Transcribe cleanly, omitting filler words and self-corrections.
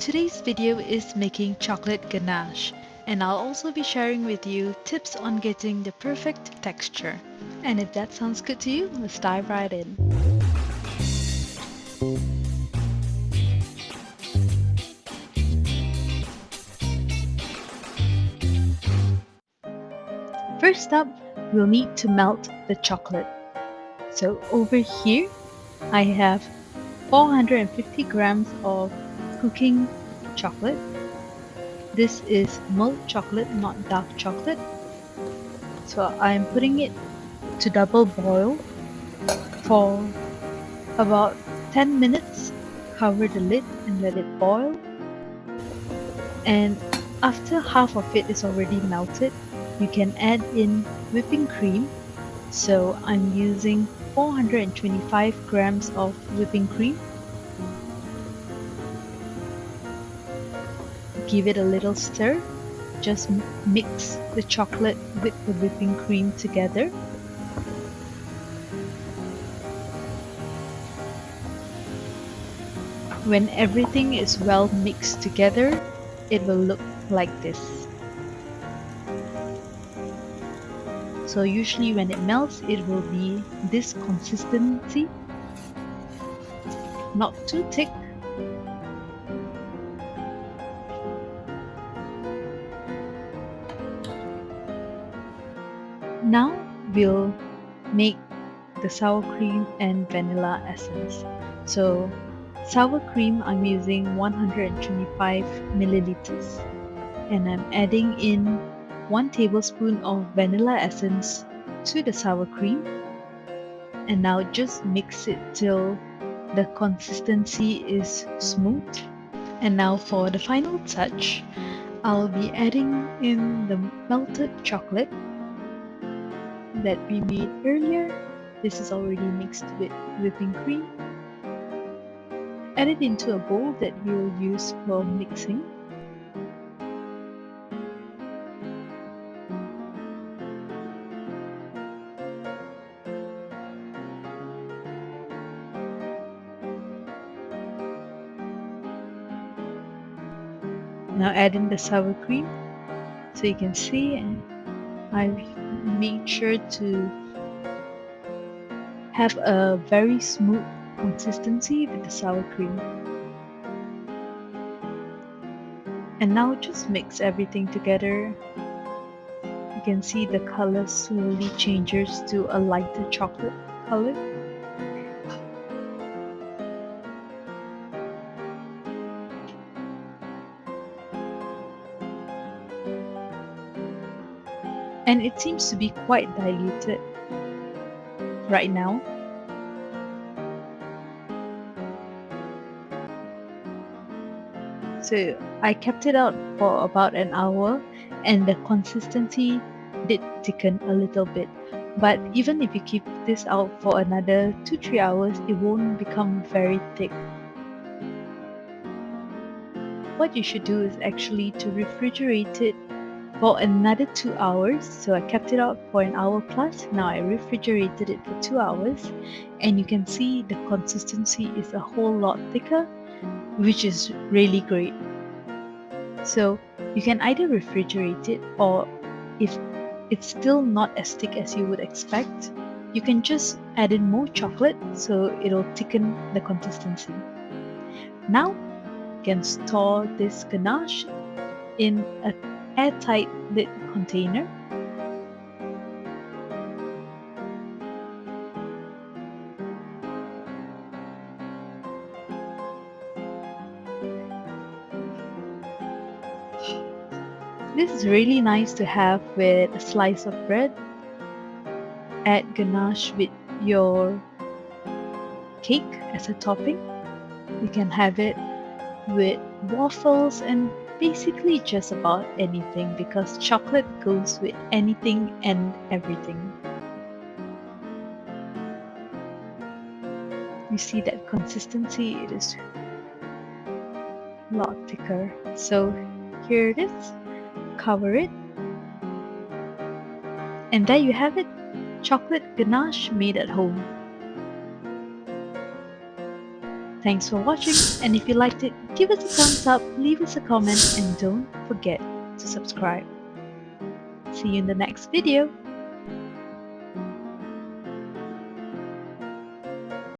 Today's video is making chocolate ganache, and I'll also be sharing with you tips on getting the perfect texture. And if that sounds good to you, let's dive right in. First up, we'll need to melt the chocolate. So over here, I have 450 grams of cooking chocolate. This is milk chocolate, not dark chocolate. So I'm putting it to double boil for about 10 minutes. Cover the lid and let it boil. And after half of it is already melted, you can add in whipping cream. So I'm using 425 grams of whipping cream. Give it a little stir. Just mix the chocolate with the whipping cream together. When everything is well mixed together, it will look like this. So usually when it melts, it will be this consistency, not too thick. Now we'll make the sour cream and vanilla essence. So sour cream, I'm using 125 milliliters, and I'm adding in 1 tablespoon of vanilla essence to the sour cream, and now just mix it till the consistency is smooth. And now for the final touch, I'll be adding in the melted chocolate that we made earlier. This is already mixed with whipping cream. Add it into a bowl that we'll use for mixing. Now add in the sour cream. So you can see I've made sure to have a very smooth consistency with the sour cream. And now just mix everything together. You can see the color slowly changes to a lighter chocolate color. And it seems to be quite diluted right now. So I kept it out for about an hour, and the consistency did thicken a little bit. But even if you keep this out for another 2-3 hours, it won't become very thick. What you should do is actually to refrigerate it for another 2 hours. So I kept it out for an hour plus. Now I refrigerated it for 2 hours, and you can see the consistency is a whole lot thicker, which is really great. So you can either refrigerate it, or if it's still not as thick as you would expect, you can just add in more chocolate so it'll thicken the consistency. Now you can store this ganache in an airtight lid container. This is really nice to have with a slice of bread. Add ganache with your cake as a topping. You can have it with waffles and basically just about anything, because chocolate goes with anything and everything. You see that consistency, it is a lot thicker. So here it is, cover it, and there you have it, chocolate ganache made at home. Thanks for watching, and if you liked it, give us a thumbs up, leave us a comment, and don't forget to subscribe. See you in the next video.